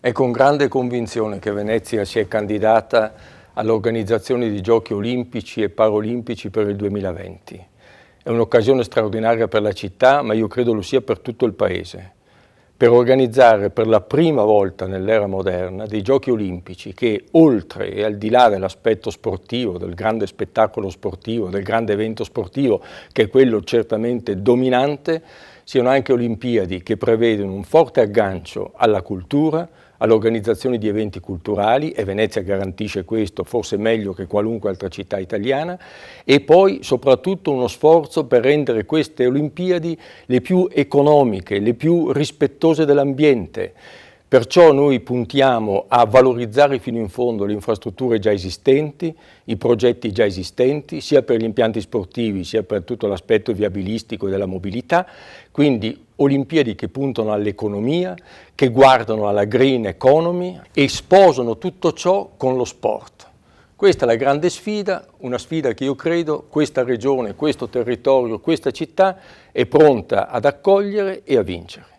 È con grande convinzione che Venezia si è candidata all'organizzazione di Giochi olimpici e paraolimpici per il 2020. È un'occasione straordinaria per la città, ma io credo lo sia per tutto il Paese, per organizzare per la prima volta nell'era moderna dei Giochi olimpici che, oltre e al di là dell'aspetto sportivo, del grande spettacolo sportivo, del grande evento sportivo, che è quello certamente dominante, siano anche Olimpiadi che prevedono un forte aggancio alla cultura, all'organizzazione di eventi culturali, e Venezia garantisce questo forse meglio che qualunque altra città italiana, e poi soprattutto uno sforzo per rendere queste Olimpiadi le più economiche, le più rispettose dell'ambiente. Perciò noi puntiamo a valorizzare fino in fondo le infrastrutture già esistenti, i progetti già esistenti, sia per gli impianti sportivi sia per tutto l'aspetto viabilistico e della mobilità, quindi Olimpiadi che puntano all'economia, che guardano alla green economy e sposano tutto ciò con lo sport. Questa è la grande sfida, una sfida che io credo questa regione, questo territorio, questa città è pronta ad accogliere e a vincere.